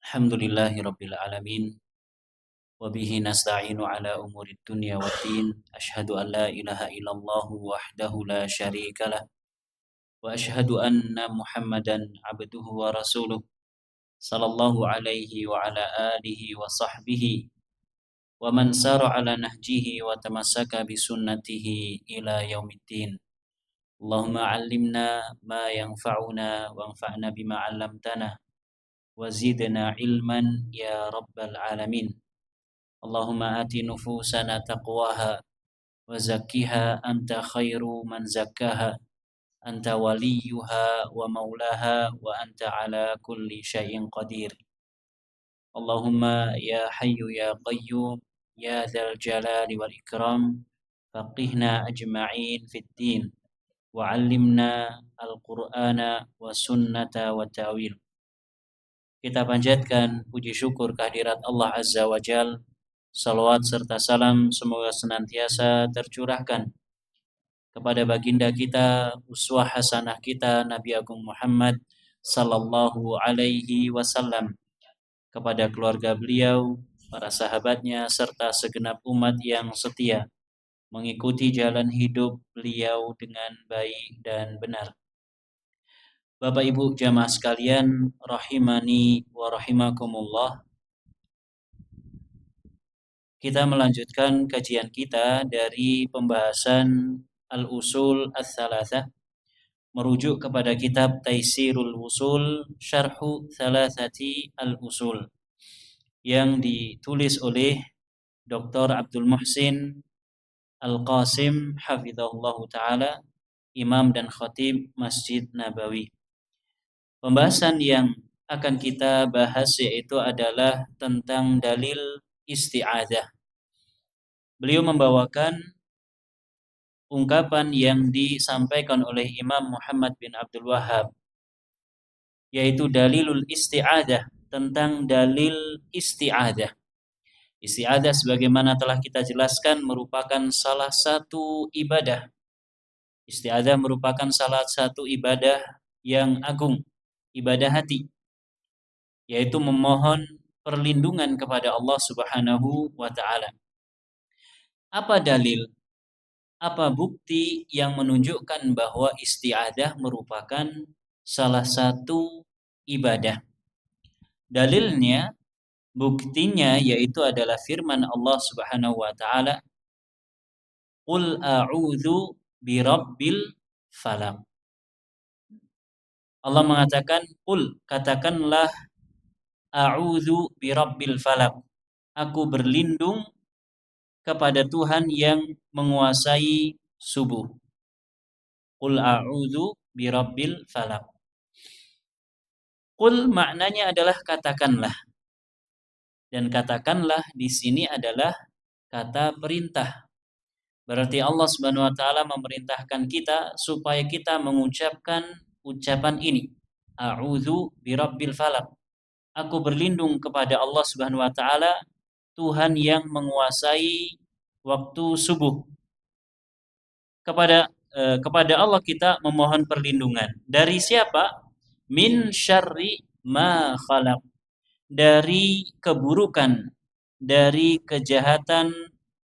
Alhamdulillahi Rabbil Alamin. Wabihi nasta'inu ala umuri dunya waddin. Ashhadu an la ilaha illallah wahdahu la syarika lah. Wa ashhadu anna Muhammadan abduhu wa rasuluh. Sallallahu alaihi wa ala alihi wa sahbihi. Wa man sara ala nahjihi wa tamassaka bisunnatihi ila yaumiddin. Allahumma allimna ma yanfa'una wa anfa'na bima 'allamtana. Wa zidna ilman ya rabbal alamin. Allahumma ati nufusana taqwaha wa zakkiha anta khairu man zakkaha anta waliyuha wa maulaha wa anta ala kulli syai'in qadir. Allahumma ya hayyu ya qayyum ya dzal jalali wal ikram faqihna ajma'in fid din wa 'allimna al-Qur'ana wa sunnata wa ta'wil. Kita panjatkan puji syukur kehadirat Allah Azza wa Jal. Salawat serta salam semoga senantiasa tercurahkan kepada baginda kita, uswah hasanah kita, Nabi Agung Muhammad sallallahu alaihi wasallam, kepada keluarga beliau, para sahabatnya, serta segenap umat yang setia mengikuti jalan hidup beliau dengan baik dan benar. Bapak Ibu jamaah sekalian, rahimani wa rahimakumullah. Kita melanjutkan kajian kita dari pembahasan Al-Usul Ats-Tsalatsah, merujuk kepada kitab Taisirul Usul Syarhu Tsalatsati Al-Usul yang ditulis oleh Dr. Abdul Muhsin Al-Qasim hafizahullahu taala, imam dan khatib Masjid Nabawi. Pembahasan yang akan kita bahas yaitu adalah tentang dalil isti'adzah. Beliau membawakan ungkapan yang disampaikan oleh Imam Muhammad bin Abdul Wahhab, yaitu dalilul isti'adzah, tentang dalil isti'adzah. Isti'adzah sebagaimana telah kita jelaskan merupakan salah satu ibadah. Isti'adzah merupakan salah satu ibadah yang agung, ibadah hati, yaitu memohon perlindungan kepada Allah Subhanahu wa taala. Apa dalil? Apa bukti yang menunjukkan bahwa isti'adzah merupakan salah satu ibadah? Dalilnya, buktinya yaitu adalah firman Allah Subhanahu wa taala, "Qul a'udzu birabbil falaq." Allah mengatakan, "Qul," katakanlah, "a'udzu birabbil falaq." Aku berlindung kepada Tuhan yang menguasai subuh. Qul a'udzu birabbil falaq. Qul maknanya adalah katakanlah. Dan katakanlah di sini adalah kata perintah. Berarti Allah Subhanahu wa taala memerintahkan kita supaya kita mengucapkan ucapan ini. A'udzu birabbil falaq. Aku berlindung kepada Allah Subhanahu wa taala, Tuhan yang menguasai waktu subuh. Kepada Allah kita memohon perlindungan. Dari siapa? Min syarri ma khalaq. Dari keburukan, dari kejahatan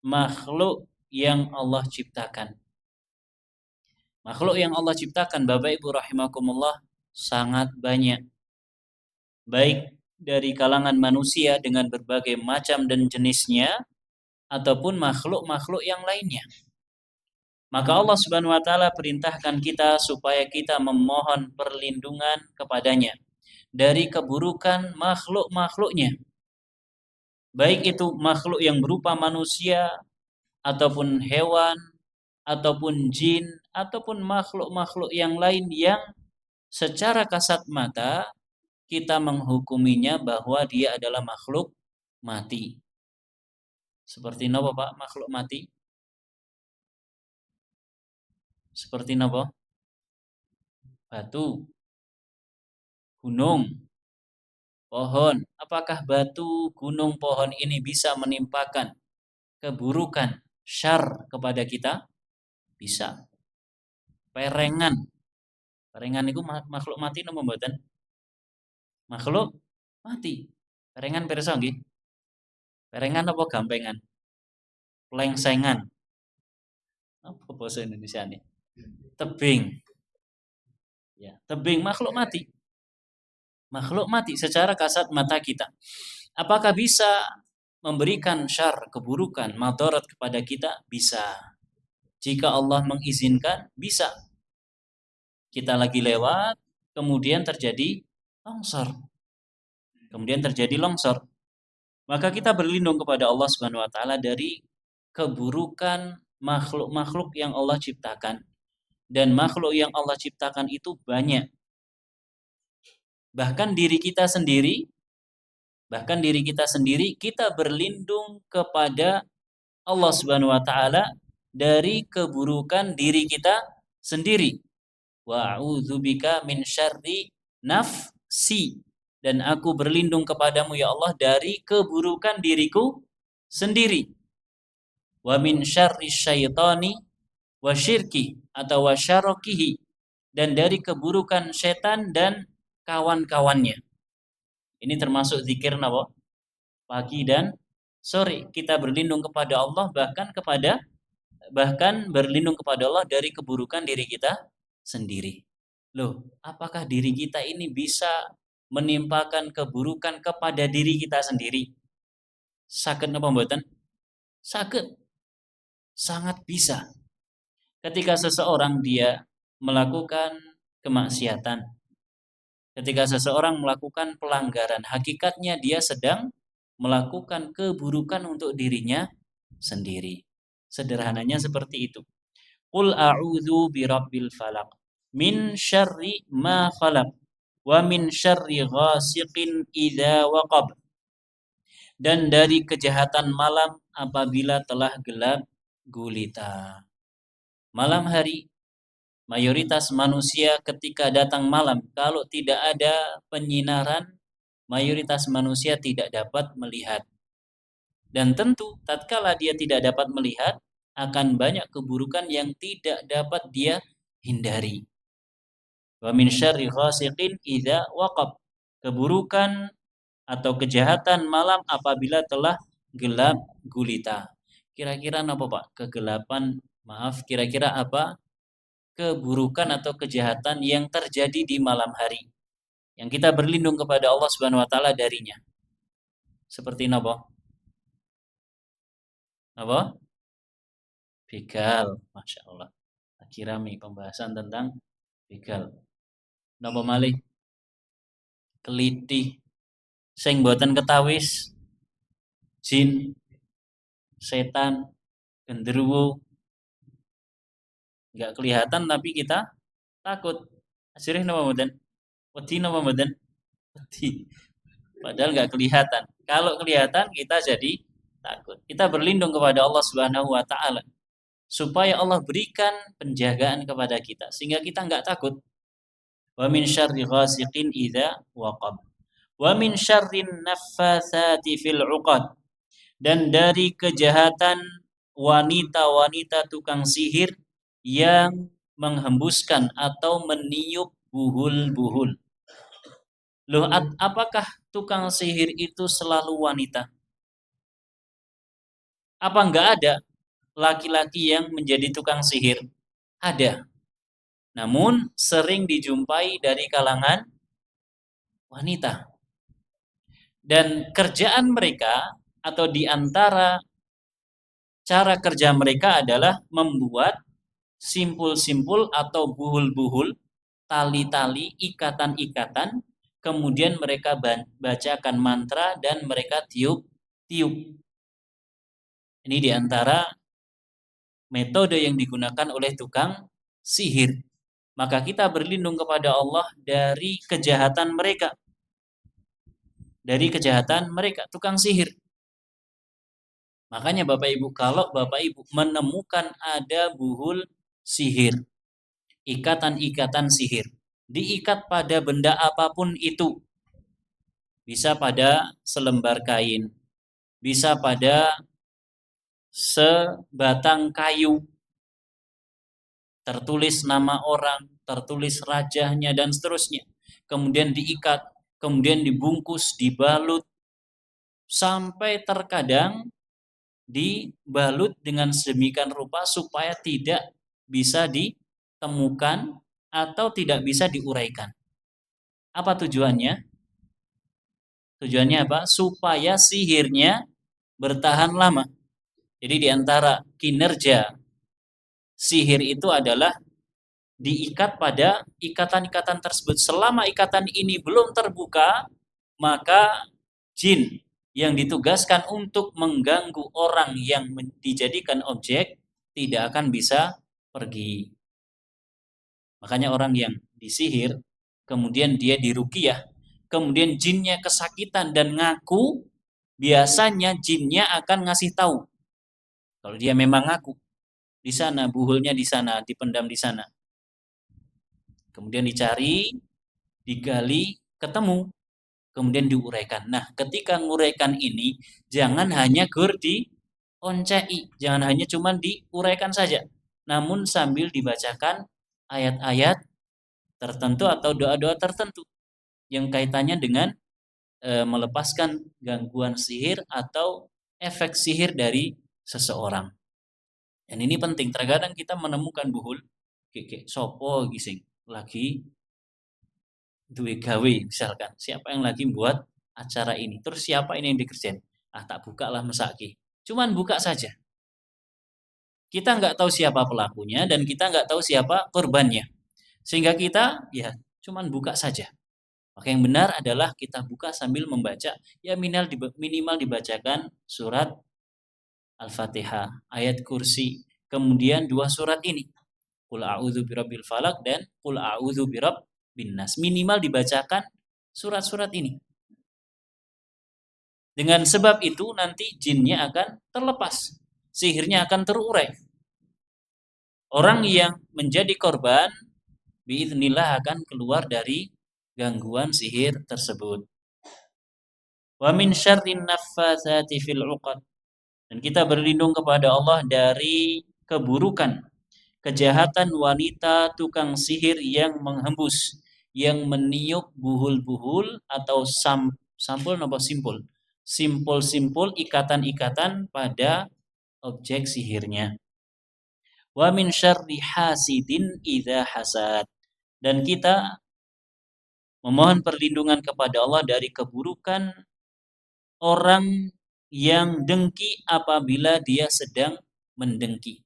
makhluk yang Allah ciptakan. Makhluk yang Allah ciptakan, Bapak Ibu rahimakumullah, sangat banyak. Baik dari kalangan manusia dengan berbagai macam dan jenisnya, ataupun makhluk-makhluk yang lainnya. Maka Allah Subhanahu wa taala perintahkan kita supaya kita memohon perlindungan kepadanya dari keburukan makhluk-makhluknya. Baik itu makhluk yang berupa manusia, ataupun hewan, ataupun jin, ataupun makhluk-makhluk yang lain yang secara kasat mata kita menghukuminya bahwa dia adalah makhluk mati. Seperti apa Pak makhluk mati? Seperti apa? Batu, gunung, pohon. Apakah batu, gunung, pohon ini bisa menimpakan keburukan, syar kepada kita? Bisa. Perengan. Perengan itu makhluk mati napa mboten? Makhluk mati. Perengan pirsa nggih? Perengan apa gampengan? Plengsengan. Apa bahasa Indonesia nih? Tebing. Ya, tebing makhluk mati. Makhluk mati secara kasat mata kita. Apakah bisa memberikan syar, keburukan, madarat kepada kita? Bisa. Jika Allah mengizinkan, bisa. Kita lagi lewat, kemudian terjadi longsor. Kemudian terjadi longsor. Maka kita berlindung kepada Allah Subhanahu wa taala dari keburukan makhluk-makhluk yang Allah ciptakan. Dan makhluk yang Allah ciptakan itu banyak. Bahkan diri kita sendiri kita berlindung kepada Allah Subhanahu wa taala dari keburukan diri kita sendiri. Wa a'udzubika min syarri nafsi, dan aku berlindung kepadamu ya Allah dari keburukan diriku sendiri. Wa min syarri syaitani wa syirki atau wa syarakihi, dan dari keburukan setan dan kawan-kawannya. Ini termasuk zikir napa? Pagi dan sore kita berlindung kepada Allah, bahkan berlindung kepada Allah dari keburukan diri kita sendiri. Loh, apakah diri kita ini bisa menimpakan keburukan kepada diri kita sendiri? Saged napa mboten? Saged. Sangat bisa. Ketika seseorang dia melakukan kemaksiatan, ketika seseorang melakukan pelanggaran, hakikatnya dia sedang melakukan keburukan untuk dirinya sendiri. Sederhananya seperti itu. Qul a'udzu birabbil falaq min syarri ma khalaq wa min syarri ghasiqin idza waqab, dan dari kejahatan malam apabila telah gelap gulita. Malam hari, mayoritas manusia ketika datang malam, kalau tidak ada penyinaran, mayoritas manusia tidak dapat melihat. Dan tentu tatkala dia tidak dapat melihat, akan banyak keburukan yang tidak dapat dia hindari. Wa min syarri ghasiqin idza waqab. Keburukan atau kejahatan malam apabila telah gelap gulita. Kira-kira apa Pak? Kira-kira apa keburukan atau kejahatan yang terjadi di malam hari yang kita berlindung kepada Allah Subhanahu wa taala darinya? Seperti apa? Apa? Begal, Masya Allah. Akhirami pembahasan tentang begal. Napa malih? Kelitih. Sing boten ketawis, jin, setan, genderuwo, nggak kelihatan tapi kita takut. Asirih napa mboten? Wedi napa mboten? Wedi. Padahal nggak kelihatan. Kalau kelihatan kita jadi takut. Kita berlindung kepada Allah Subhanahu wa taala supaya Allah berikan penjagaan kepada kita sehingga kita nggak takut. Wa min syarri ghasiqin idza waqab. Wa min syarrin naffatsati fil 'uqad, dan dari kejahatan wanita-wanita tukang sihir yang menghembuskan atau meniup buhul-buhul. Loh, apakah tukang sihir itu selalu wanita? Apa enggak ada laki-laki yang menjadi tukang sihir? Ada. Namun sering dijumpai dari kalangan wanita. Dan kerjaan mereka atau di antara cara kerja mereka adalah membuat simpul-simpul atau buhul-buhul, tali-tali, ikatan-ikatan, kemudian mereka bacakan mantra dan mereka tiup-tiup. Ini di antara metode yang digunakan oleh tukang sihir. Maka kita berlindung kepada Allah dari kejahatan mereka. Dari kejahatan mereka, tukang sihir. Makanya Bapak Ibu, kalau Bapak Ibu menemukan ada buhul sihir, ikatan-ikatan sihir, diikat pada benda apapun itu, bisa pada selembar kain, bisa pada sebatang kayu, tertulis nama orang, tertulis rajahnya dan seterusnya, kemudian diikat, kemudian dibungkus, dibalut, sampai terkadang dibalut dengan sedemikian rupa supaya tidak bisa ditemukan atau tidak bisa diuraikan. Apa tujuannya? Tujuannya apa? Supaya sihirnya bertahan lama. Jadi di antara kinerja sihir itu adalah diikat pada ikatan-ikatan tersebut. Selama ikatan ini belum terbuka, maka jin yang ditugaskan untuk mengganggu orang yang dijadikan objek tidak akan bisa pergi. Makanya orang yang disihir, kemudian dia diruqyah, kemudian jinnya kesakitan dan ngaku, biasanya jinnya akan ngasih tahu. Kalau dia memang ngaku, di sana, buhulnya di sana, dipendam di sana. Kemudian dicari, digali, ketemu, kemudian diuraikan. Nah, ketika nguraikan ini, jangan hanya gur dioncei, jangan hanya cuma diuraikan saja, namun sambil dibacakan ayat-ayat tertentu atau doa-doa tertentu yang kaitannya dengan melepaskan gangguan sihir atau efek sihir dari seseorang. Dan ini penting. Terkadang kita menemukan buhul kayak sopo gising lagi duwe gawe misalkan. Siapa yang lagi buat acara ini? Terus siapa ini yang dikerjain? Ah, tak buka lah mesaki. Cuman buka saja. Kita nggak tahu siapa pelakunya dan kita nggak tahu siapa korbannya. Sehingga kita ya cuman buka saja. Maka yang benar adalah kita buka sambil membaca, ya minimal dibacakan surat Al-Fatihah, ayat kursi, kemudian 2 surat ini. Qul a'udzu birabbil falaq dan qul a'udzu birabbin nas. Minimal dibacakan surat-surat ini. Dengan sebab itu nanti jinnya akan terlepas, sihirnya akan terurai. Orang yang menjadi korban biiznillah akan keluar dari gangguan sihir tersebut. Wa min syarrin naffatsati fil 'uqad. Dan kita berlindung kepada Allah dari keburukan, kejahatan wanita tukang sihir yang menghembus, yang meniup buhul-buhul atau sampul napa simpul. Simpul-simpul ikatan-ikatan pada objek sihirnya. Wa min syarri hasidin idza hasad. Dan kita memohon perlindungan kepada Allah dari keburukan orang yang dengki apabila dia sedang mendengki.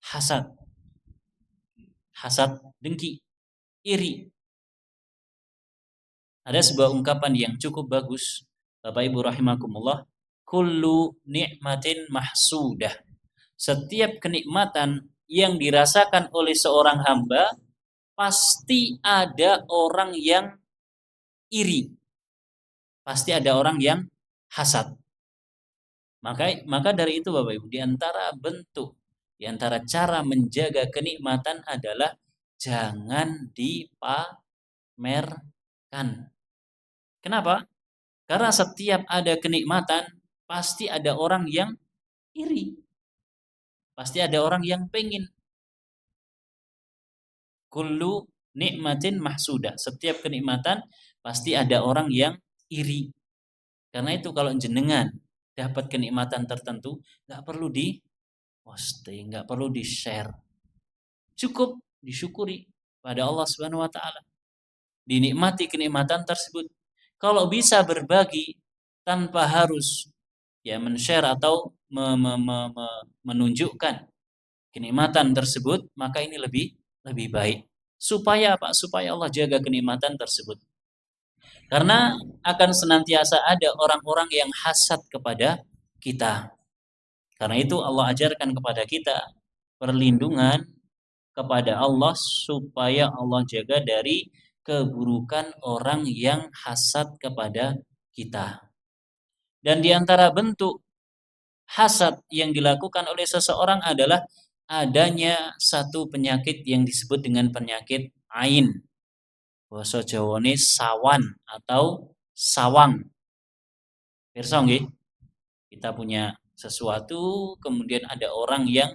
Hasad. Hasad, dengki, iri. Ada sebuah ungkapan yang cukup bagus, Bapak Ibu rahimakumullah, kullu ni'matin mahsudah. Setiap kenikmatan yang dirasakan oleh seorang hamba pasti ada orang yang iri. Pasti ada orang yang hasad. Maka dari itu Bapak Ibu, di antara bentuk, di antara cara menjaga kenikmatan adalah jangan dipamerkan. Kenapa? Karena setiap ada kenikmatan pasti ada orang yang iri. Pasti ada orang yang pengen. Kullu nikmatin mahsuda. Setiap kenikmatan pasti ada orang yang iri. Karena itu kalau jenengan dapat kenikmatan tertentu, nggak perlu di posting, nggak perlu di share, cukup disyukuri pada Allah Subhanahu Wa Taala, dinikmati kenikmatan tersebut. Kalau bisa berbagi tanpa harus ya men-share atau menunjukkan kenikmatan tersebut, maka ini lebih baik. Supaya apa? Supaya Allah jaga kenikmatan tersebut. Karena akan senantiasa ada orang-orang yang hasad kepada kita. Karena itu Allah ajarkan kepada kita perlindungan kepada Allah supaya Allah jaga dari keburukan orang yang hasad kepada kita. Dan di antara bentuk hasad yang dilakukan oleh seseorang adalah adanya satu penyakit yang disebut dengan penyakit ain. Basa Jawane sawan atau sawang. Pirsa nggih? Kita punya sesuatu, kemudian ada orang yang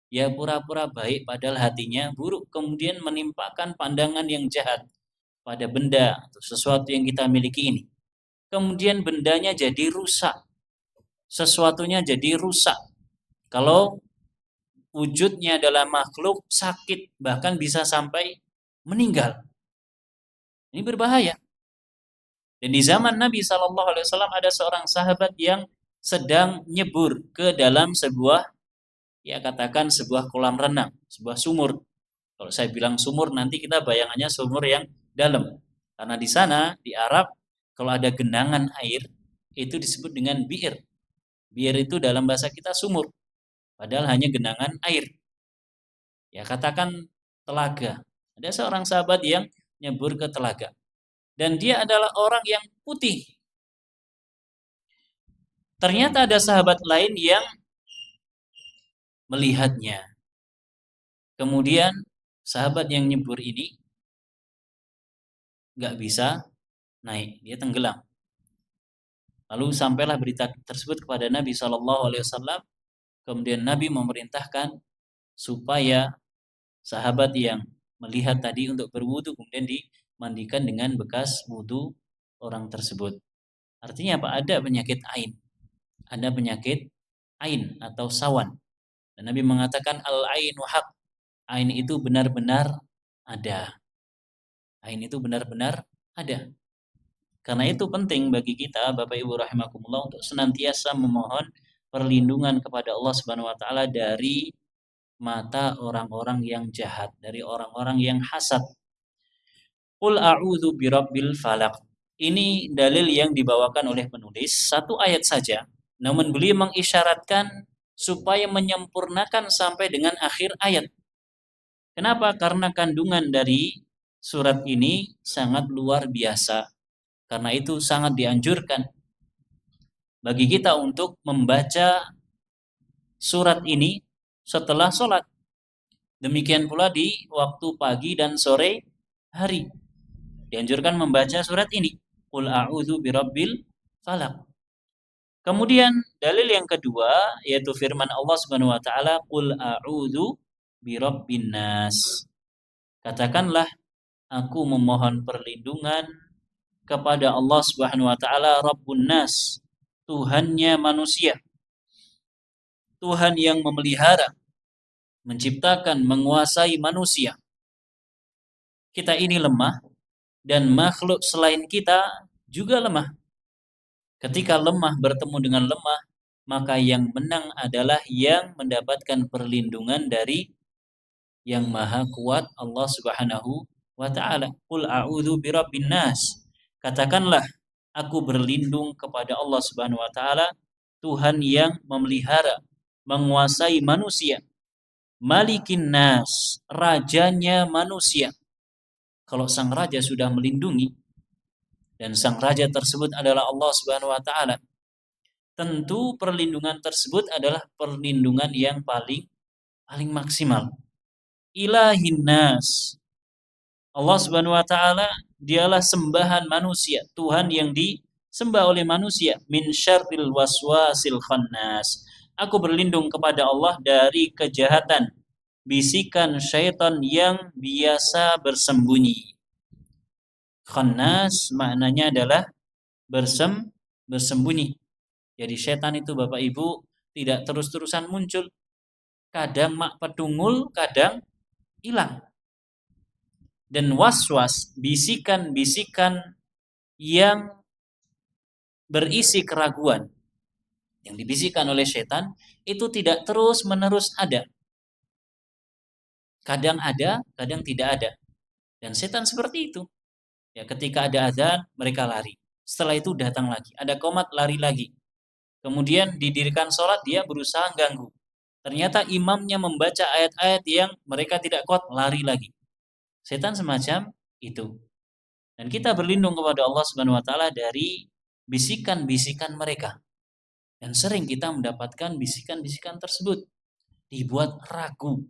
ya pura-pura baik padahal hatinya buruk, kemudian menimpakan pandangan yang jahat pada benda atau sesuatu yang kita miliki ini. Kemudian bendanya jadi rusak. sesuatunya jadi rusak. Kalau wujudnya adalah makhluk sakit, bahkan bisa sampai meninggal. Ini berbahaya. Dan di zaman Nabi Shallallahu Alaihi Wasallam ada seorang sahabat yang sedang nyebur ke dalam sebuah, ya katakan sebuah kolam renang, sebuah sumur. Kalau saya bilang sumur, nanti kita bayangannya sumur yang dalam. Karena di sana, di Arab, kalau ada genangan air, itu disebut dengan bi'r. Bi'r itu dalam bahasa kita sumur. Padahal hanya genangan air. Ya katakan telaga. Ada seorang sahabat yang nyebur ke telaga. Dan dia adalah orang yang putih. Ternyata ada sahabat lain yang melihatnya. Kemudian sahabat yang nyebur ini nggak bisa naik, dia tenggelam. Lalu sampailah berita tersebut kepada Nabi Shallallahu Alaihi Wasallam. Kemudian Nabi memerintahkan supaya sahabat yang melihat tadi untuk berwudu kemudian dimandikan dengan bekas wudu orang tersebut. Artinya apa? Ada penyakit ain, ada penyakit ain atau sawan. Dan Nabi mengatakan al-ainu haq. Ain itu benar-benar ada. Ain itu benar-benar ada. Karena itu penting bagi kita, Bapak Ibu rahimakumullah, untuk senantiasa memohon perlindungan kepada Allah Subhanahu wa taala dari mata orang-orang yang jahat, dari orang-orang yang hasad. Qul a'udzu birabbil falaq. Ini dalil yang dibawakan oleh penulis, satu ayat saja, namun beliau mengisyaratkan supaya menyempurnakan sampai dengan akhir ayat. Kenapa? Karena kandungan dari surat ini sangat luar biasa. Karena itu sangat dianjurkan bagi kita untuk membaca surat ini setelah sholat. Demikian pula di waktu pagi dan sore hari. Dianjurkan membaca surat ini. Qul a'udzu birabbil falaq. Kemudian dalil yang kedua yaitu firman Allah Subhanahu wa taala, Qul a'udzu birabbin nas. Katakanlah, aku memohon perlindungan kepada Allah Subhanahu wa taala, Rabbun nas, Tuhannya manusia. Tuhan yang memelihara, menciptakan, menguasai manusia. Kita ini lemah dan makhluk selain kita juga lemah. Ketika lemah bertemu dengan lemah, maka yang menang adalah yang mendapatkan perlindungan dari yang maha kuat, Allah Subhanahu wa ta'ala. Qul a'udzu birabbin nas. Katakanlah, aku berlindung kepada Allah Subhanahu wa ta'ala, Tuhan yang memelihara, menguasai manusia. Malikin nas, rajanya manusia. Kalau sang raja sudah melindungi, dan sang raja tersebut adalah Allah Subhanahu wa ta'ala, tentu perlindungan tersebut adalah perlindungan yang paling maksimal. Ilahin nas, Allah Subhanahu wa taala dialah sembahan manusia, Tuhan yang disembah oleh manusia. Min syarril waswasil khannas. Aku berlindung kepada Allah dari kejahatan bisikan syaitan yang biasa bersembunyi. Khannas maknanya adalah bersembunyi. Jadi syaitan itu Bapak Ibu tidak terus-terusan muncul. Kadang mak pedungul, kadang hilang. Dan waswas, bisikan-bisikan yang berisi keraguan yang dibisikkan oleh setan itu tidak terus-menerus ada. Kadang ada, kadang tidak ada. Dan setan seperti itu. Ya, ketika ada azan, mereka lari. Setelah itu datang lagi. Ada qomat, lari lagi. Kemudian didirikan sholat, dia berusaha ganggu. Ternyata imamnya membaca ayat-ayat yang mereka tidak kuat, lari lagi. Setan semacam itu. Dan kita berlindung kepada Allah Subhanahu wa taala dari bisikan-bisikan mereka. Dan sering kita mendapatkan bisikan-bisikan tersebut dibuat ragu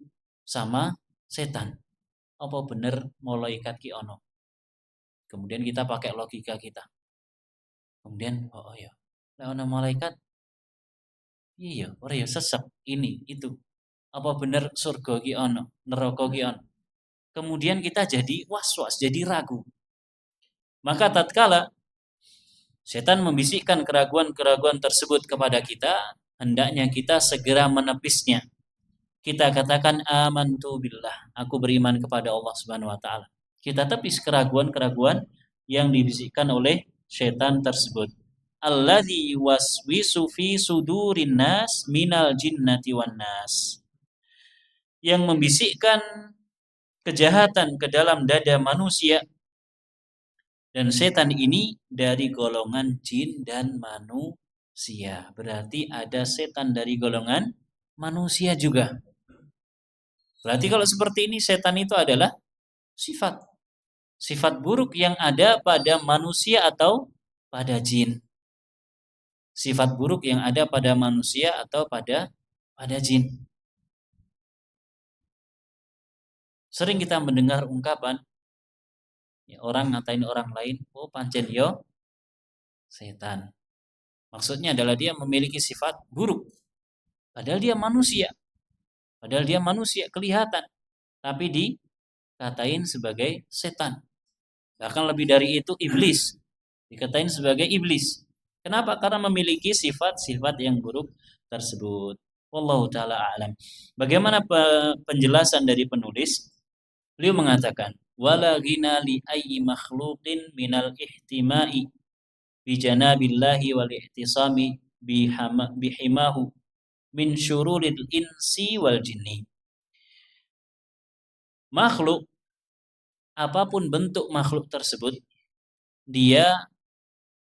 sama setan. Apa bener malaikat ki ono? Kemudian kita pakai logika kita. Kemudian oh ya, ono malaikat. Iya, ora ya sesek ini itu. Apa bener surga ki ono, neraka ki ono? Kemudian kita jadi was-was, jadi ragu. Maka tatkala Setan membisikkan keraguan-keraguan tersebut kepada kita, hendaknya kita segera menepisnya. Kita katakan amantu billah, aku beriman kepada Allah Subhanahu wa taala. Kita tepis keraguan-keraguan yang dibisikkan oleh setan tersebut. Alladzi waswisu fi sudurin nas minal jinnati wan nas. Yang membisikkan kejahatan ke dalam dada manusia, dan setan ini dari golongan jin dan manusia. Berarti ada setan dari golongan manusia juga. Berarti kalau seperti ini setan itu adalah sifat buruk yang ada pada manusia atau pada jin. Sifat buruk yang ada pada manusia atau pada jin. Sering kita mendengar ungkapan ya, orang ngatain orang lain, oh pancen yo setan. Maksudnya adalah dia memiliki sifat buruk. Padahal dia manusia. Kelihatan. Tapi dikatain sebagai setan. Bahkan lebih dari itu iblis. Dikatain sebagai iblis. Kenapa? Karena memiliki sifat-sifat yang buruk tersebut. Wallahu ta'ala a'lam. Bagaimana penjelasan dari penulis? Beliau mengatakan, wala ghina li ayyi makhluqin minal ihtima'i bi janabillahi wal ihtisami bihimahu min syururil insi wal jinni. Makhluk, apapun bentuk makhluk tersebut, dia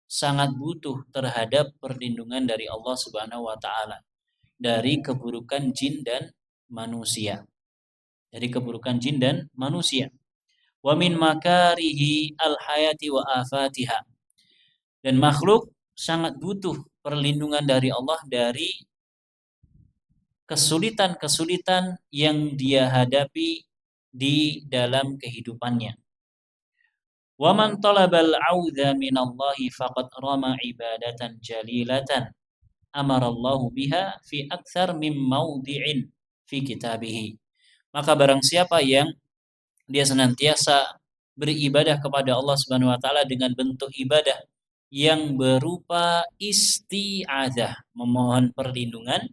sangat butuh terhadap perlindungan dari Allah Subhanahu wa taala dari keburukan jin dan manusia. Wa min makarihi al-hayati wa afatiha. Dan makhluk sangat butuh perlindungan dari Allah dari kesulitan-kesulitan yang dia hadapi di dalam kehidupannya. Wa man talabal audha minallahi faqad rama ibadatan jalilatan amarallahu biha fi aktsar min maudhi'in fi kitabih. Maka barang siapa yang dia senantiasa beribadah kepada Allah Subhanahu wa taala dengan bentuk ibadah yang berupa isti'adzah, memohon perlindungan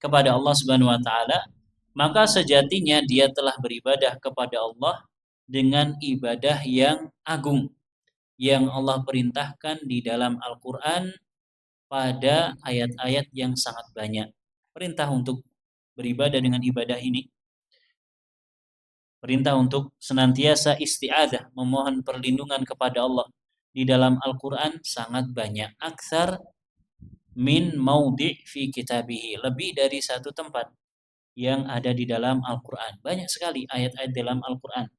kepada Allah Subhanahu wa taala, maka sejatinya dia telah beribadah kepada Allah dengan ibadah yang agung yang Allah perintahkan di dalam Al-Qur'an pada ayat-ayat yang sangat banyak. Perintah untuk beribadah dengan ibadah ini, perintah untuk senantiasa isti'adzah, memohon perlindungan kepada Allah di dalam Al-Qur'an sangat banyak. Aktsar min maudhi' fi kitabihi, lebih dari satu tempat yang ada di dalam Al-Qur'an. Banyak sekali ayat-ayat dalam Al-Qur'an.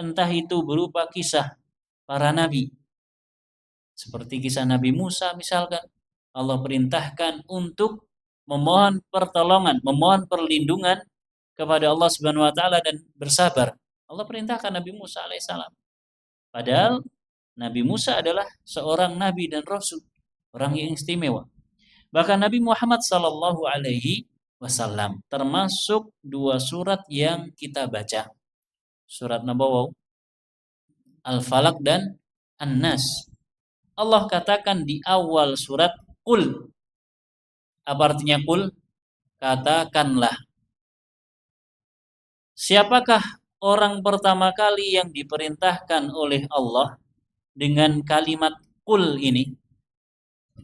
Entah itu berupa kisah para nabi, seperti kisah Nabi Musa misalkan, Allah perintahkan untuk memohon pertolongan, memohon perlindungan kepada Allah Subhanahu wa taala dan bersabar. Allah perintahkan Nabi Musa alaihissalam. Padahal Nabi Musa adalah seorang nabi dan rasul, orang yang istimewa. Bahkan Nabi Muhammad sallallahu alaihi wasallam termasuk dua surat yang kita baca. Surat Nabawi, Al-Falaq dan An-Nas. Allah katakan di awal surat, Qul. Apa artinya Qul? Katakanlah. Siapakah orang pertama kali yang diperintahkan oleh Allah dengan kalimat Qul ini?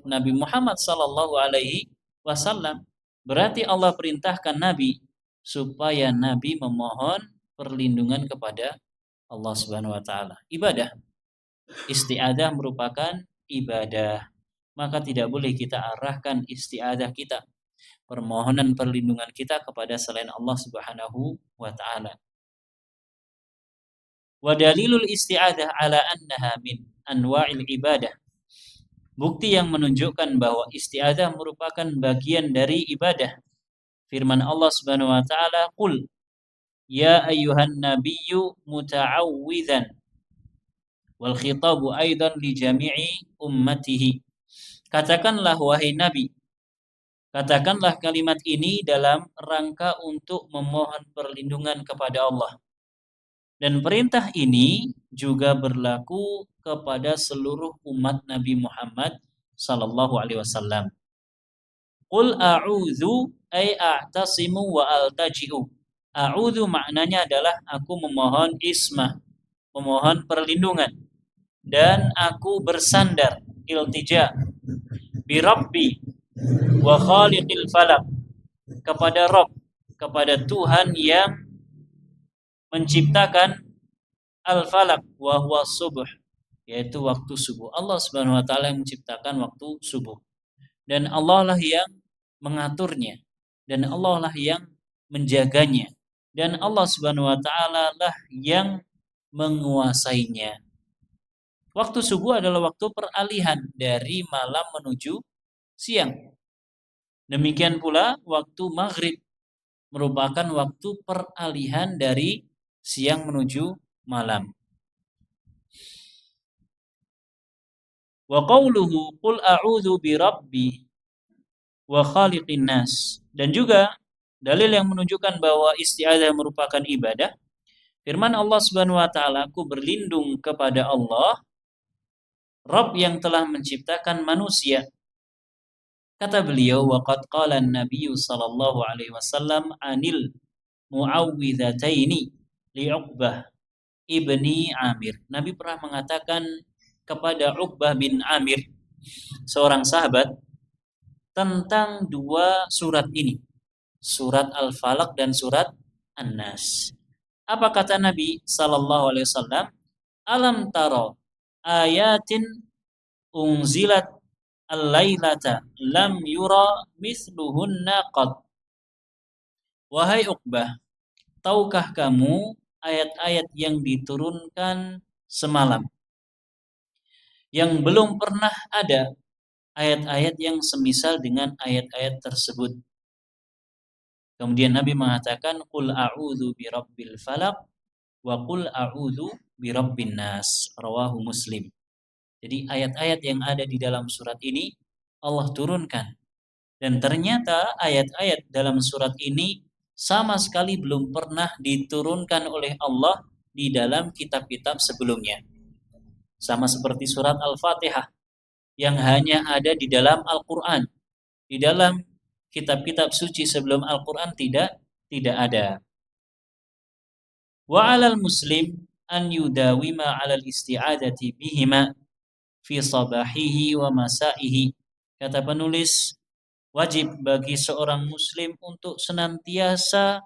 Nabi Muhammad sallallahu alaihi wasallam. Berarti Allah perintahkan Nabi supaya Nabi memohon perlindungan kepada Allah Subhanahu wa taala. Ibadah. Isti'adzah merupakan ibadah. Maka tidak boleh kita arahkan isti'adzah kita, permohonan perlindungan kita kepada selain Allah Subhanahu wa taala. Wa dalilul isti'adzah ala annaha min anwa'il ibadah. Bukti yang menunjukkan bahwa isti'adzah merupakan bagian dari ibadah. Firman Allah Subhanahu wa taala, "Qul ya ayyuhan nabiyyu muta'awwidzan." Wal khitabu aidan li jami'i ummatihi. Katakanlah wahai Nabi. Katakanlah kalimat ini dalam rangka untuk memohon perlindungan kepada Allah. Dan perintah ini juga berlaku kepada seluruh umat Nabi Muhammad sallallahu alaihi wasallam. Qul a'udzu ay a'tasimu wa altaji'u. A'udzu maknanya adalah aku memohon ismah, memohon perlindungan, dan aku bersandar, iltija, bi Rabbi wa khaliqil falak, kepada Rabb, kepada Tuhan yang menciptakan al-falak wa huwa subuh, yaitu waktu subuh. Allah Subhanahu wa taala yang menciptakan waktu subuh. Dan Allah lah yang mengaturnya, dan Allah lah yang menjaganya, dan Allah Subhanahu wa taala lah yang menguasainya. Waktu subuh adalah waktu peralihan dari malam menuju siang. Demikian pula waktu maghrib merupakan waktu peralihan dari siang menuju malam. Wa qawluhu qul a'udzu bi rabbi wa khaliqin nas. Dan juga dalil yang menunjukkan bahwa isti'adzah merupakan ibadah, firman Allah Subhanahu wa taala, aku berlindung kepada Allah, Rabb yang telah menciptakan manusia. Kata beliau, waqad qala an-nabiy sallallahu alaihi wasallam anil muawwidhataini li Uqbah ibni Amir. Nabi pernah mengatakan kepada Uqbah bin Amir, seorang sahabat, tentang dua surat ini, surat Al-Falaq dan surat An-Nas. Apa kata Nabi sallallahu alaihi wasallam? Alam taro ayatin unzilat al-lailata lam yura mithluhunna qad. Wahai Uqbah, tahukah kamu ayat-ayat yang diturunkan semalam yang belum pernah ada ayat-ayat yang semisal dengan ayat-ayat tersebut? Kemudian Nabi mengatakan, qul a'udzu birabbil falaq wa qul a'udzu birabbin nas, rawahu Muslim. Jadi ayat-ayat yang ada di dalam surat ini Allah turunkan, dan ternyata ayat-ayat dalam surat ini sama sekali belum pernah diturunkan oleh Allah di dalam kitab-kitab sebelumnya. Sama seperti surat Al-Fatihah yang hanya ada di dalam Al-Quran. Di dalam kitab-kitab suci sebelum Al-Quran tidak ada. Wa 'alal muslim an yudawima 'alal isti'adati bihima fi sabahihi wa masaihi. Kata penulis, wajib bagi seorang muslim untuk senantiasa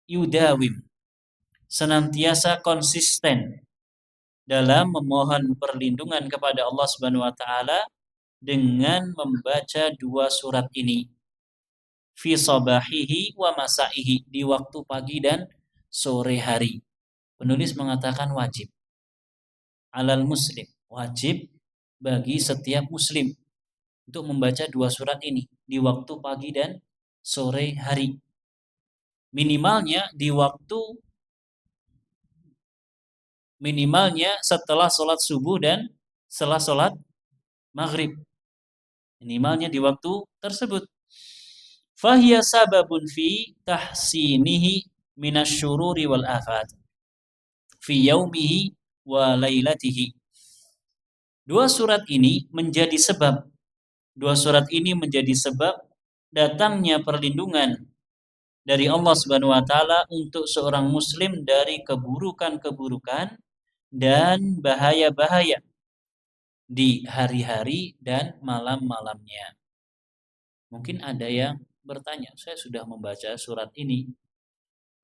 yudawim, senantiasa konsisten dalam memohon perlindungan kepada Allah Subhanahu wa taala dengan membaca dua surat ini, fi sabahihi wa masaihi, di waktu pagi dan sore hari. Penulis mengatakan wajib, alal muslim, wajib bagi setiap muslim untuk membaca dua surat ini di waktu pagi dan sore hari. Minimalnya setelah sholat subuh dan setelah sholat maghrib. Minimalnya di waktu tersebut. Fahiya sababun fi tahsinihi minasyururi wal afat fi yaumihi wa lailatihi. Dua surat ini menjadi sebab datangnya perlindungan dari Allah Subhanahu wa taala untuk seorang muslim dari keburukan-keburukan dan bahaya-bahaya di hari-hari dan malam-malamnya. Mungkin ada yang bertanya, saya sudah membaca surat ini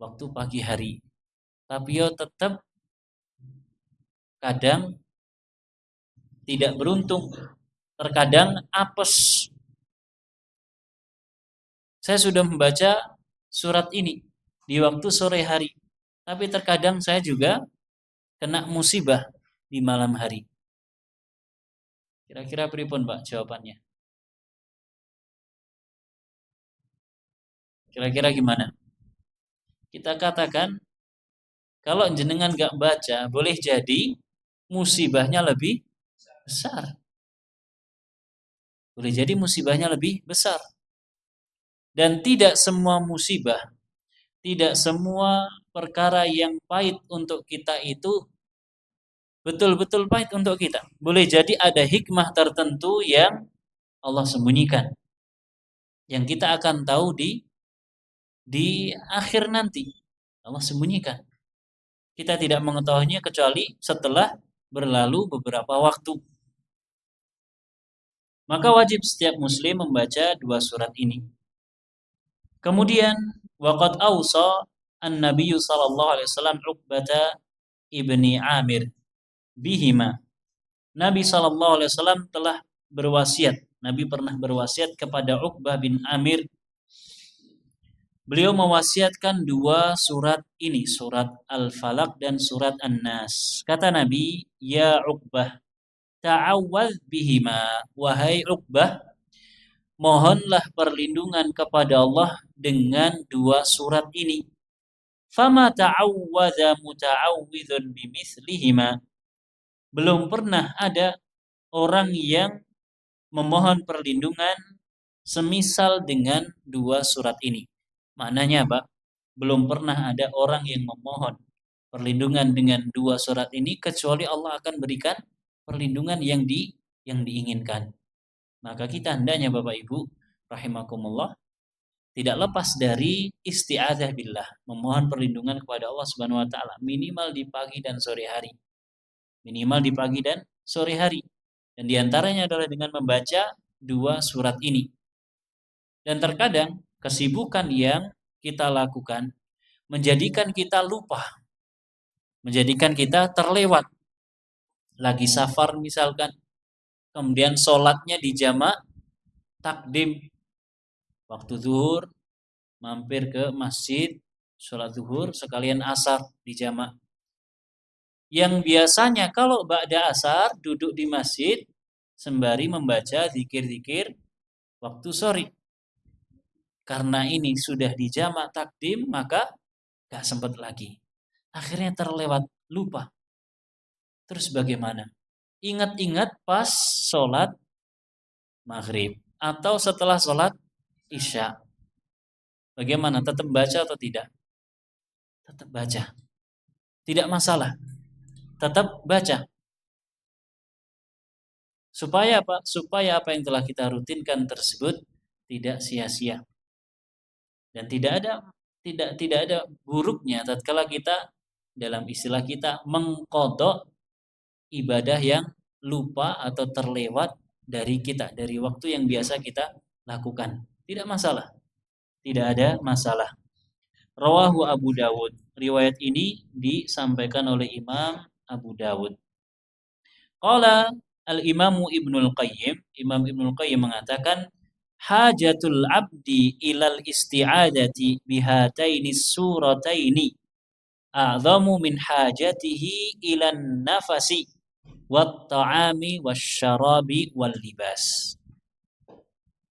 waktu pagi hari, tapi tetap kadang tidak beruntung, terkadang apes. Saya sudah membaca surat ini di waktu sore hari, tapi terkadang saya juga kena musibah di malam hari. Kira-kira pripun Pak jawabannya? Kira-kira gimana? Kita katakan, kalau jenengan gak baca, boleh jadi musibahnya lebih besar. Boleh jadi musibahnya lebih besar. Dan tidak semua musibah, tidak semua perkara yang pahit untuk kita itu betul-betul pahit untuk kita. Boleh jadi ada hikmah tertentu yang Allah sembunyikan, yang kita akan tahu di akhir nanti. Allah sembunyikan. Kita tidak mengetahuinya kecuali setelah berlalu beberapa waktu. Maka wajib setiap muslim membaca dua surat ini. Kemudian waqad awsa an-nabiy sallallahu alaihi wasallam Uqbah ibni Amir bihima. Nabi sallallahu alaihi wasallam telah berwasiat. Nabi pernah berwasiat kepada Uqbah bin Amir. Beliau mewasiatkan dua surat ini, surat Al-Falaq dan surat An-Nas. Kata Nabi, "Ya Uqbah, ta'awwadz bihima." Wahai Uqbah, mohonlah perlindungan kepada Allah dengan dua surat ini. Fama ta'awwadza muta'awwidzun bimithlihima. Belum pernah ada orang yang memohon perlindungan semisal dengan dua surat ini. Maknanya apa? Belum pernah ada orang yang memohon perlindungan dengan dua surat ini kecuali Allah akan berikan perlindungan yang diinginkan. Maka kita hendaknya Bapak Ibu rahimakumullah tidak lepas dari isti'adzah billah, memohon perlindungan kepada Allah Subhanahu wa taala minimal di pagi dan sore hari. Minimal di pagi dan sore hari. Dan diantaranya adalah dengan membaca dua surat ini. Dan terkadang kesibukan yang kita lakukan menjadikan kita lupa, menjadikan kita terlewat. Lagi safar misalkan, kemudian sholatnya dijamak takdim, waktu zuhur mampir ke masjid, sholat zuhur sekalian asar dijamak. Yang biasanya kalau ba'da asar duduk di masjid sembari membaca zikir-zikir waktu sore. Karena ini sudah dijamak takdim, maka gak sempat lagi. Akhirnya terlewat, lupa. Terus bagaimana? Ingat-ingat pas sholat maghrib atau setelah sholat isya. Bagaimana? Tetap baca atau tidak? Tetap baca. Tidak masalah. Tetap baca. Supaya apa? Supaya apa yang telah kita rutinkan tersebut tidak sia-sia. Dan tidak ada buruknya tatkala kita dalam istilah kita mengqadha ibadah yang lupa atau terlewat dari kita, dari waktu yang biasa kita lakukan. Tidak masalah. Tidak ada masalah. Rawahu Abu Dawud. Riwayat ini disampaikan oleh Imam Abu Dawud. Qala al-Imamu Ibnul Qayyim, Imam Ibnul Qayyim mengatakan hajatul abdi ilal isti'adati bihataini surataini a'zamu min hajatihi ilan nafasi wat ta'ami wasyarabi wal libas.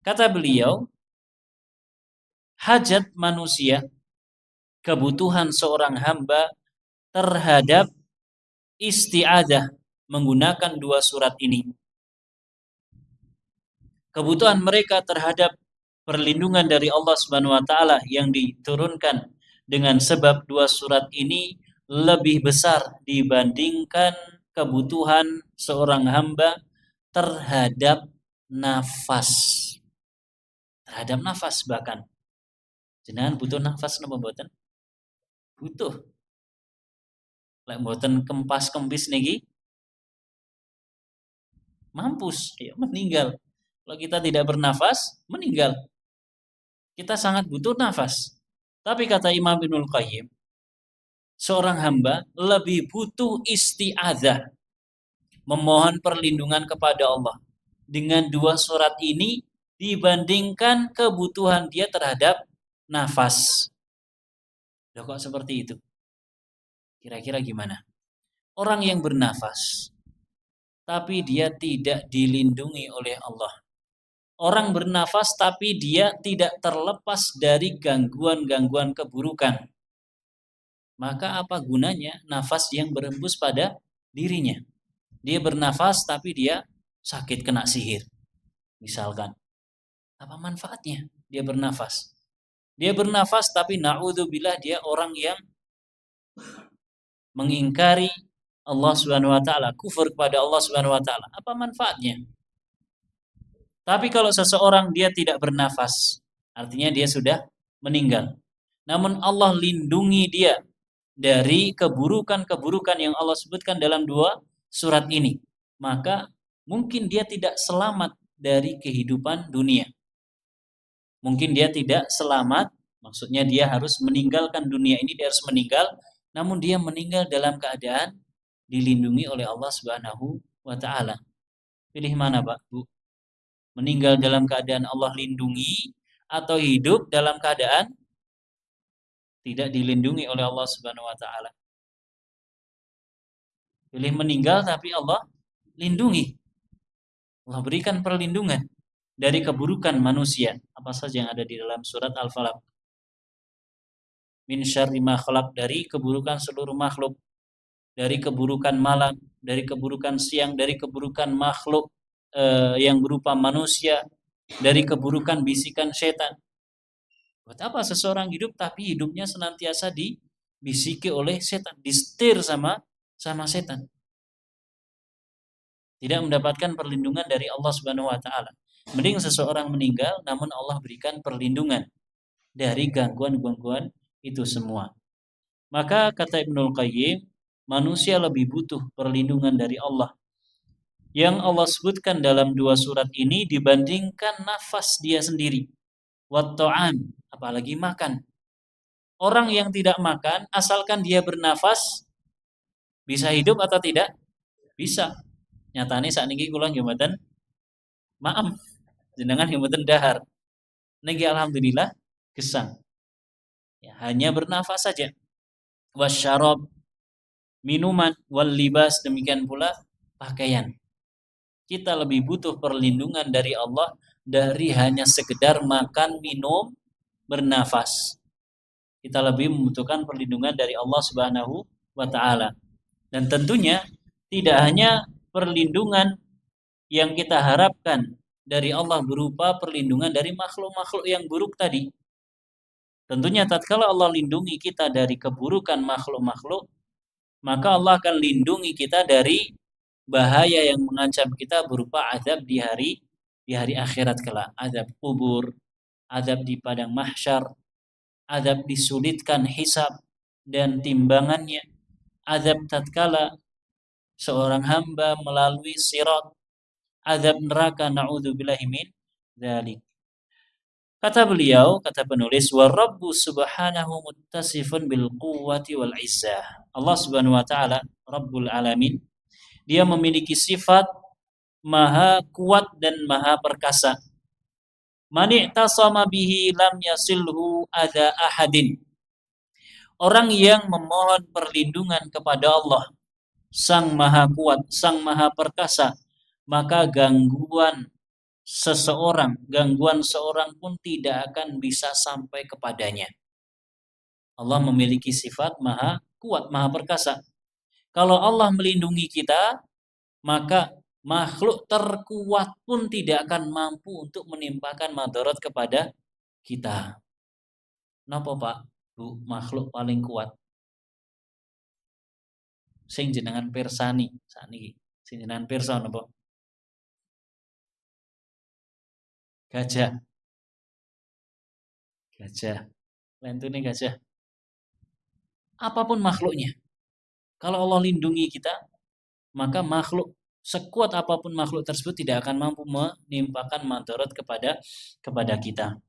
Kata beliau, hajat manusia, kebutuhan seorang hamba terhadap isti'adah menggunakan dua surat ini. Kebutuhan mereka terhadap perlindungan dari Allah Subhanahu wa taala yang diturunkan dengan sebab dua surat ini lebih besar dibandingkan kebutuhan seorang hamba terhadap nafas. Terhadap nafas bahkan. Jenengan butuh nafas napa mboten? Butuh. Lek mboten kempas-kempis niki mampus, ya meninggal. Kalau kita tidak bernafas, meninggal. Kita sangat butuh nafas. Tapi kata Imam Ibnul Qayyim, seorang hamba lebih butuh isti'adzah, memohon perlindungan kepada Allah dengan dua surat ini dibandingkan kebutuhan dia terhadap nafas. Loh kok seperti itu? Kira-kira gimana? Orang yang bernafas, tapi dia tidak dilindungi oleh Allah. Orang bernafas tapi dia tidak terlepas dari gangguan-gangguan keburukan. Maka apa gunanya nafas yang berembus pada dirinya? Dia bernafas tapi dia sakit kena sihir. Misalkan. Apa manfaatnya dia bernafas? Dia bernafas tapi na'udzubillah dia orang yang mengingkari Allah Subhanahu wa taala, kufur kepada Allah Subhanahu wa taala, apa manfaatnya? Tapi kalau seseorang dia tidak bernafas, artinya dia sudah meninggal. Namun Allah lindungi dia dari keburukan-keburukan yang Allah sebutkan dalam dua surat ini. Maka mungkin dia tidak selamat dari kehidupan dunia. Mungkin dia tidak selamat, maksudnya dia harus meninggalkan dunia ini, dia harus meninggal, namun dia meninggal dalam keadaan dilindungi oleh Allah Subhanahu wa taala. Pilih mana, Pak, Bu? Meninggal dalam keadaan Allah lindungi atau hidup dalam keadaan tidak dilindungi oleh Allah Subhanahu wa taala? Pilih meninggal tapi Allah lindungi. Allah berikan perlindungan dari keburukan manusia. Apa saja yang ada di dalam surat Al-Falaq. Min syarri ma khalaq, dari keburukan seluruh makhluk, dari keburukan malam, dari keburukan siang, dari keburukan makhluk yang berupa manusia, dari keburukan bisikan setan. Buat apa seseorang hidup tapi hidupnya senantiasa dibisiki oleh setan, disetir sama setan. Tidak mendapatkan perlindungan dari Allah Subhanahu wa taala. Mending seseorang meninggal namun Allah berikan perlindungan dari gangguan-gangguan itu semua. Maka kata Ibnul Qayyim, manusia lebih butuh perlindungan dari Allah yang Allah sebutkan dalam dua surat ini dibandingkan nafas dia sendiri. Wat-ta'am, apalagi makan. Orang yang tidak makan, asalkan dia bernafas, bisa hidup atau tidak? Bisa. Nyatane saat ini kula nggih mboten maem, jenengan nggih mboten dahar. Niki alhamdulillah gesang. Ya, hanya bernafas saja. Wasyarab, minuman, wal libas, demikian pula pakaian. Kita lebih butuh perlindungan dari Allah dari hanya sekedar makan, minum, bernafas. Kita lebih membutuhkan perlindungan dari Allah Subhanahu wa taala. Dan tentunya tidak hanya perlindungan yang kita harapkan dari Allah berupa perlindungan dari makhluk-makhluk yang buruk tadi. Tentunya tatkala Allah lindungi kita dari keburukan makhluk-makhluk, maka Allah akan lindungi kita dari bahaya yang mengancam kita berupa azab di hari akhirat kelak, azab kubur, azab di padang mahsyar, azab disulitkan hisab dan timbangannya, azab tatkala seorang hamba melalui sirat, azab neraka, naudzubillahi min dzalik. Kata beliau, kata penulis, wa rabbu subhanahu muttasifun bil quwwati wal izzah. Allah Subhanahu wa taala, Rabbul alamin, dia memiliki sifat maha kuat dan maha perkasa. Man i'tasama bihi lam yasilhu adza ahadin. Orang yang memohon perlindungan kepada Allah, Sang Maha Kuat, Sang Maha Perkasa, maka gangguan seorang pun tidak akan bisa sampai kepadanya. Allah memiliki sifat Maha Kuat, Maha Perkasa. Kalau Allah melindungi kita, maka makhluk terkuat pun tidak akan mampu untuk menimpakan madarat kepada kita. Napa Pak, Bu, makhluk paling kuat? Sing jenengan pirsani sakniki. Sing jenengan pirsa napa? Gajah. Gajah. Lentune gajah. Apapun makhluknya. Kalau Allah lindungi kita, maka makhluk sekuat apapun makhluk tersebut tidak akan mampu menimpakan madarat kepada kita.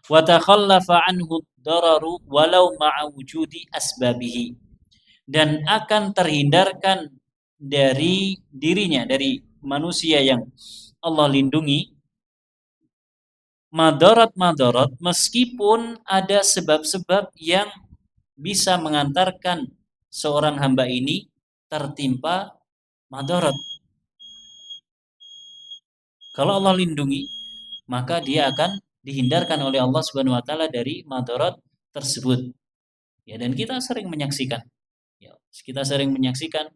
Wa takhallafa anhu dararu walau ma'a wujudi asbabihi, dan akan terhindarkan dari dirinya, dari manusia yang Allah lindungi, madarat-madarat meskipun ada sebab-sebab yang bisa mengantarkan seorang hamba ini tertimpa madarat. Kalau Allah lindungi, maka dia akan dihindarkan oleh Allah Subhanahu wa taala dari madarat tersebut. Ya, dan kita sering menyaksikan. Ya, kita sering menyaksikan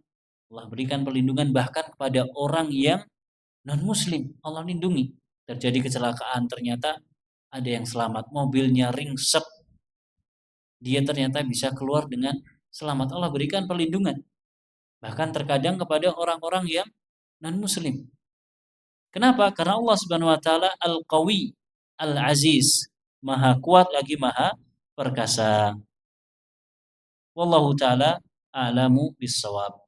Allah berikan perlindungan bahkan kepada orang yang non muslim. Allah lindungi. Terjadi kecelakaan, ternyata ada yang selamat, mobilnya ringsek. Dia ternyata bisa keluar dengan selamat. Allah berikan perlindungan. Bahkan terkadang kepada orang-orang yang non-muslim. Kenapa? Karena Allah Subhanahu wa taala Al-Qawi, Al-Aziz, Maha kuat lagi Maha perkasa. Wallahu taala a'lamu bis-shawab.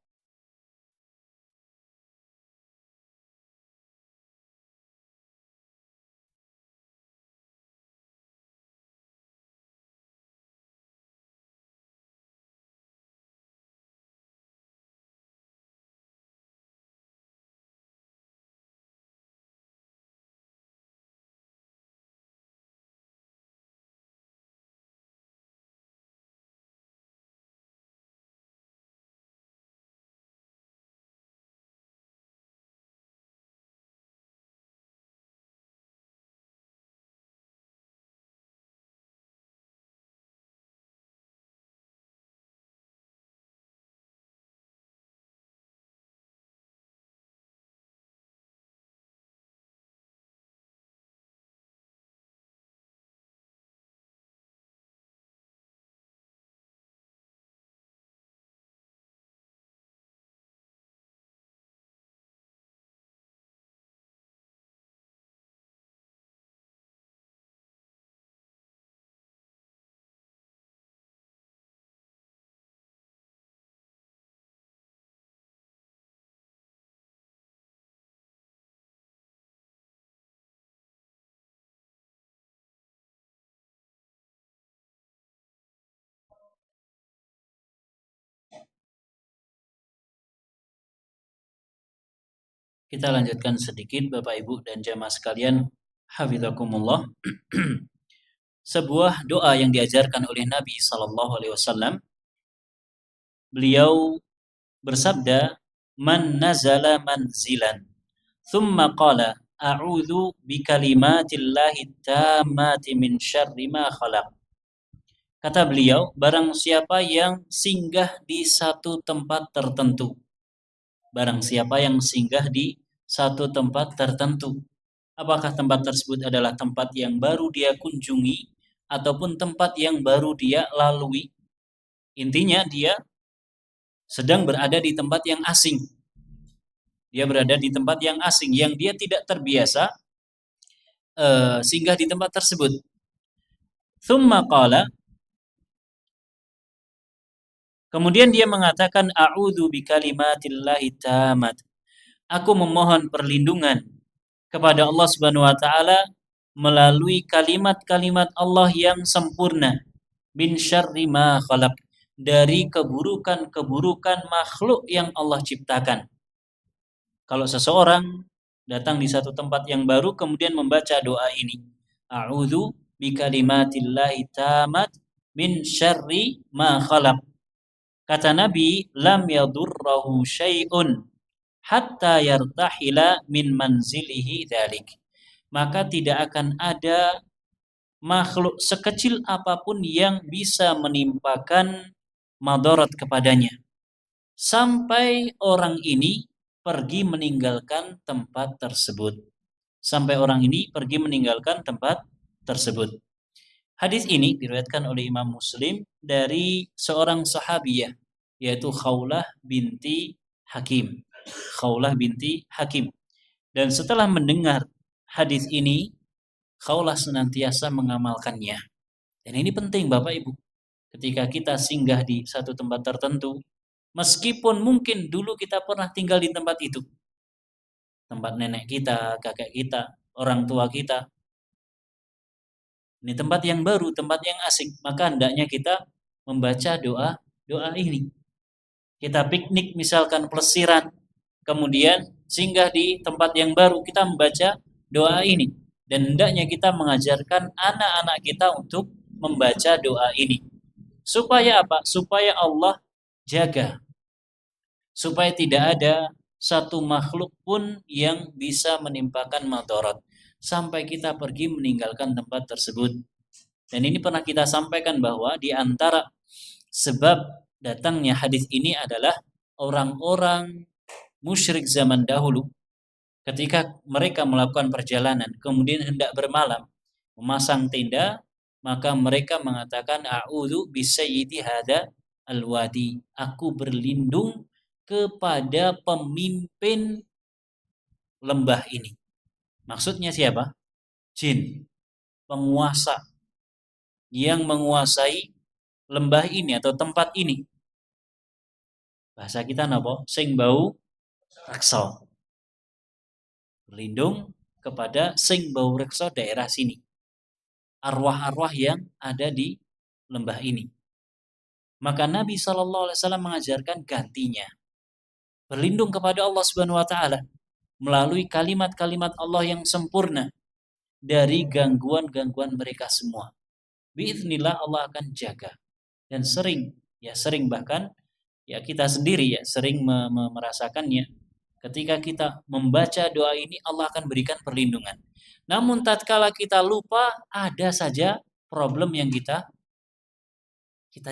Kita lanjutkan sedikit Bapak Ibu dan jamaah sekalian, hafizakumullah. Sebuah doa yang diajarkan oleh Nabi sallallahu alaihi wasallam. Beliau bersabda, "Man nazala manzilan, thumma qala a'udzu bikalimatillahi tammati min syarri ma khalaq." Kata beliau, barang siapa yang singgah di satu tempat tertentu. Barang siapa yang singgah di satu tempat tertentu. Apakah tempat tersebut adalah tempat yang baru dia kunjungi ataupun tempat yang baru dia lalui? Intinya dia sedang berada di tempat yang asing. Dia berada di tempat yang asing yang dia tidak terbiasa singgah di tempat tersebut. Thumma qala, kemudian dia mengatakan a'udzu bikalimatillahi tammat. Aku memohon perlindungan kepada Allah Subhanahu wa taala melalui kalimat-kalimat Allah yang sempurna. Min syarri ma khalaq, dari keburukan-keburukan makhluk yang Allah ciptakan. Kalau seseorang datang di satu tempat yang baru kemudian membaca doa ini, a'udzu bikalimatillahi tammat min syarri ma khalaq. Kata Nabi, lam yadurrahu syai'un hatta yartahila min manzilihi dzalik. Maka tidak akan ada makhluk sekecil apapun yang bisa menimpakan madarat kepadanya sampai orang ini pergi meninggalkan tempat tersebut. Sampai orang ini pergi meninggalkan tempat tersebut. Hadis ini diriwayatkan oleh Imam Muslim dari seorang sahabiyah, yaitu Khawlah binti Hakim. Khawlah binti Hakim. Dan setelah mendengar hadis ini, Khawlah senantiasa mengamalkannya. Dan ini penting Bapak Ibu. Ketika kita singgah di satu tempat tertentu, meskipun mungkin dulu kita pernah tinggal di tempat itu, tempat nenek kita, kakek kita, orang tua kita, ini tempat yang baru, tempat yang asing, maka hendaknya kita membaca doa ini. Kita piknik misalkan pelesiran, kemudian singgah di tempat yang baru, kita membaca doa ini. Dan hendaknya kita mengajarkan anak-anak kita untuk membaca doa ini. Supaya apa? Supaya Allah jaga. Supaya tidak ada satu makhluk pun yang bisa menimpakan madarat sampai kita pergi meninggalkan tempat tersebut. Dan ini pernah kita sampaikan bahwa di antara sebab datangnya hadis ini adalah orang-orang musyrik zaman dahulu ketika mereka melakukan perjalanan kemudian hendak bermalam memasang tenda, maka mereka mengatakan a'udzu bisayyidi hada alwadi, aku berlindung kepada pemimpin lembah ini. Maksudnya siapa? Jin, penguasa yang menguasai lembah ini atau tempat ini. Bahasa kita napa? Sing bau reksa. Berlindung kepada sing bau reksa daerah sini. Arwah-arwah yang ada di lembah ini. Maka Nabi SAW mengajarkan gantinya. Berlindung kepada Allah Subhanahu wa taala melalui kalimat-kalimat Allah yang sempurna dari gangguan-gangguan mereka semua. Biiznillah Allah akan jaga. Dan sering bahkan ya kita sendiri ya sering merasakannya. Ketika kita membaca doa ini Allah akan berikan perlindungan. Namun tatkala kita lupa, ada saja problem yang kita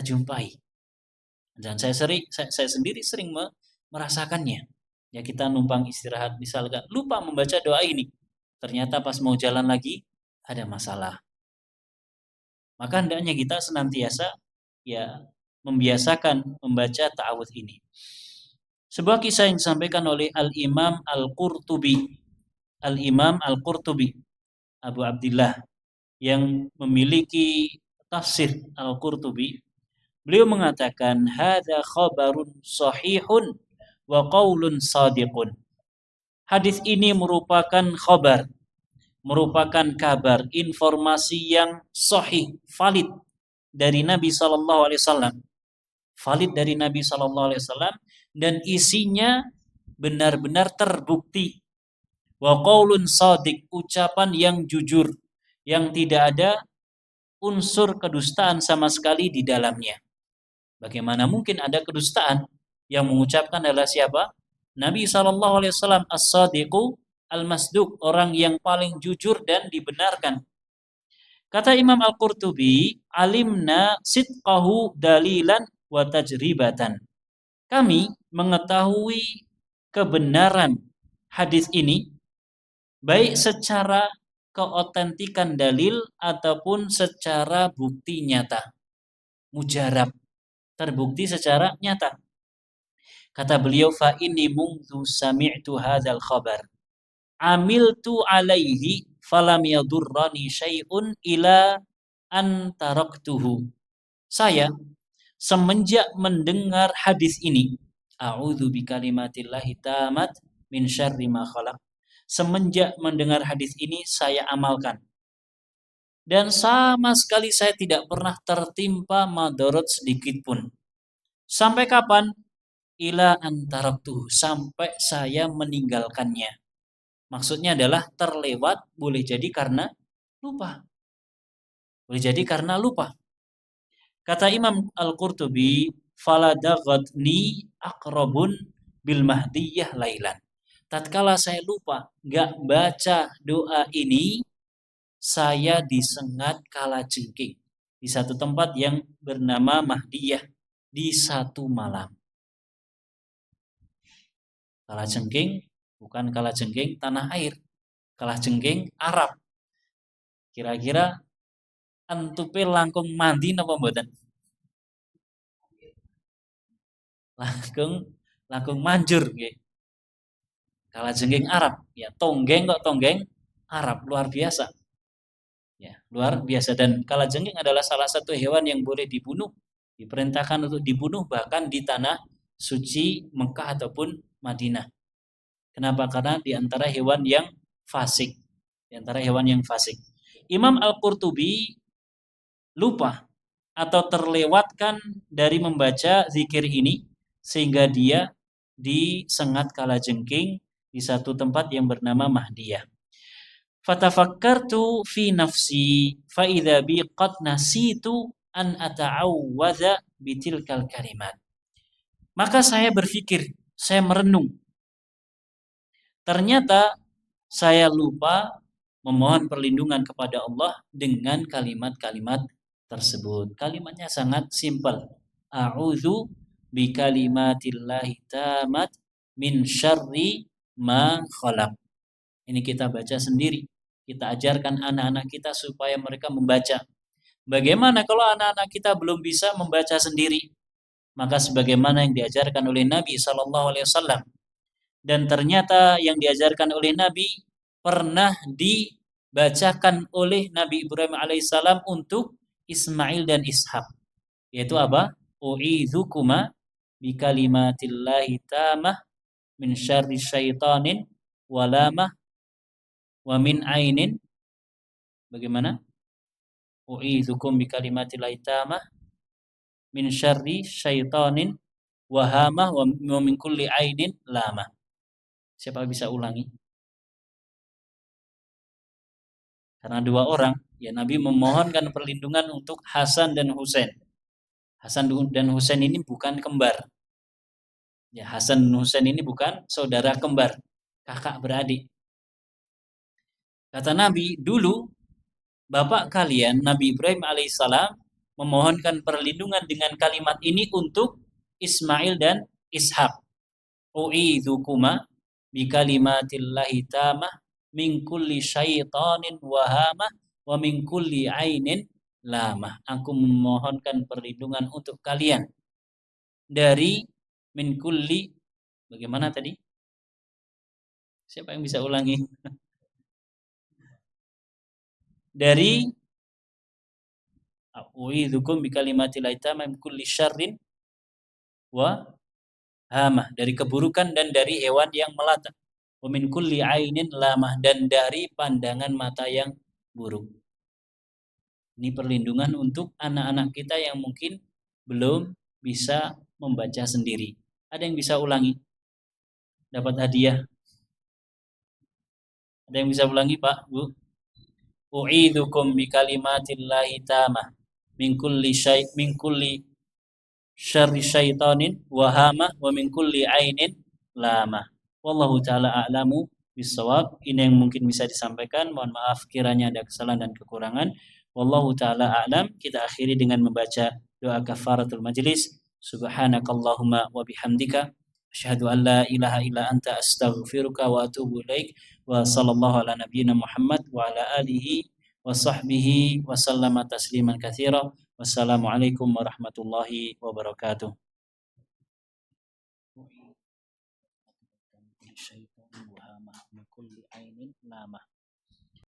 jumpai. Dan saya sendiri sering merasakannya. Ya kita numpang istirahat misalkan lupa membaca doa ini. Ternyata pas mau jalan lagi ada masalah. Maka hendaknya kita senantiasa ya membiasakan membaca ta'awudz ini. Sebuah kisah yang disampaikan oleh Al-Imam Al-Qurtubi. Al-Imam Al-Qurtubi, Abu Abdillah, yang memiliki tafsir Al-Qurtubi. Beliau mengatakan, hadza khabarun sahihun wa qaulun sadiqun. Hadis ini merupakan khabar, merupakan kabar, informasi yang sahih, valid dari Nabi sallallahu alaihi wasallam. Valid dari Nabi sallallahu alaihi wasallam dan isinya benar-benar terbukti. Wa qaulun shadiq, ucapan yang jujur, yang tidak ada unsur kedustaan sama sekali di dalamnya. Bagaimana mungkin ada kedustaan? Yang mengucapkan adalah siapa? Nabi sallallahu alaihi wasallam, as-shadiqu al-masduq, orang yang paling jujur dan dibenarkan. Kata Imam Al-Qurtubi, alimna sidqahu dalilan wa tajribatan. Kami mengetahui kebenaran hadis ini baik secara keotentikan dalil ataupun secara bukti nyata. Mujarab, terbukti secara nyata. Kata beliau, fa inni mungtu sami'tu hadzal khabar amiltu alaihi falam yadurrani syai'un ila an taraktuhu. Saya semenjak mendengar hadis ini, a'udzu bikalimatillahi tamat min syarri ma khalaq. Semenjak mendengar hadis ini saya amalkan. Dan sama sekali saya tidak pernah tertimpa madarat sedikit pun. Sampai kapan? Ila antaraktuhu, sampai saya meninggalkannya. Maksudnya adalah terlewat, boleh jadi karena lupa. Boleh jadi karena lupa. Kata Imam Al-Qurtubi, faladaghatni aqrabun bil mahdiyah lailan. Tatkala saya lupa, gak baca doa ini, saya disengat kalajengking di satu tempat yang bernama Mahdiyah di satu malam. Kalajengking bukan kalajengking tanah air, kalajengking Arab. Kira-kira antupe langkung mandi napa mboten? Langkung manjur nggih. Kalajengking Arab, ya tonggeng kok tonggeng Arab, luar biasa. Ya, luar biasa. Dan kalajengking adalah salah satu hewan yang boleh dibunuh, diperintahkan untuk dibunuh bahkan di tanah suci Mekah ataupun Madinah. Kenapa? Karena di antara hewan yang fasik. Di antara hewan yang fasik. Imam Al-Qurtubi lupa atau terlewatkan dari membaca zikir ini sehingga dia disengat kalajengking di satu tempat yang bernama Mahdiyah. Fatafakkartu fi nafsi fa idza bi qad nasitu an ata'awwadza bitilkal kalimat. Maka saya berpikir, saya merenung. Ternyata saya lupa memohon perlindungan kepada Allah dengan kalimat-kalimat tersebut. Kalimatnya sangat simpel. A'udzu bikalimatillahi tamat min syarri ma khalaq. Ini kita baca sendiri. Kita ajarkan anak-anak kita supaya mereka membaca. Bagaimana kalau anak-anak kita belum bisa membaca sendiri? maka sebagaimana yang diajarkan oleh Nabi sallallahu alaihi wasallam. Dan ternyata yang diajarkan oleh Nabi pernah dibacakan oleh Nabi Ibrahim alaihissalam untuk Ismail dan Ishak. Yaitu apa? U'idzukuma bikalimatillahi tamah min syarri syaitanin walamah wa min ainin. Bagaimana? U'idzukum bikalimatillahi tamah min syarri syaitanin wahamah wa min kulli ainin lamah. Siapa bisa ulangi? Karena dua orang, ya Nabi memohonkan perlindungan untuk Hasan dan Husain. Hasan dan Husain ini bukan kembar. Ya, Hasan dan Husain ini bukan saudara kembar, kakak beradik. Kata Nabi, dulu bapak kalian, Nabi Ibrahim alaihissalam, memohonkan perlindungan dengan kalimat ini untuk Ismail dan Ishak. U'idzukuma bikalimatillahi tamah min kulli syaitanin wahamah wa min kulli ainin lamah. Aku memohonkan perlindungan untuk kalian dari min kulli, bagaimana tadi? Siapa yang bisa ulangi? Dari u'idzukum bikalimatillahi tamah min kulli syarrin wa hamah, dari keburukan dan dari hewan yang melata. Wa min kulli ainin lamah, dan dari pandangan mata yang buruk. Ini perlindungan untuk anak-anak kita yang mungkin belum bisa membaca sendiri. Ada yang bisa ulangi? Dapat hadiah. Ada yang bisa ulangi, Pak, Bu? U'idzukum bikalimatillahi tamah min kulli syarri syaitanin wahama wa min kulli ainin lama. Wallahu taala a'lamu bissawab. Ini yang mungkin bisa disampaikan. Mohon maaf kiranya ada kesalahan dan kekurangan. Wallahu taala a'lam. Kita akhiri dengan membaca doa kafaratul majlis. Subhanakallahumma wa bihamdika asyhadu an la ilaha illa anta astaghfiruka wa atubu ilaik. Wa sallallahu ala nabiyyina Muhammad wa ala alihi wa sahbihi wa sallama tasliman katsira. Wassalamualaikum warahmatullahi wabarakatuh.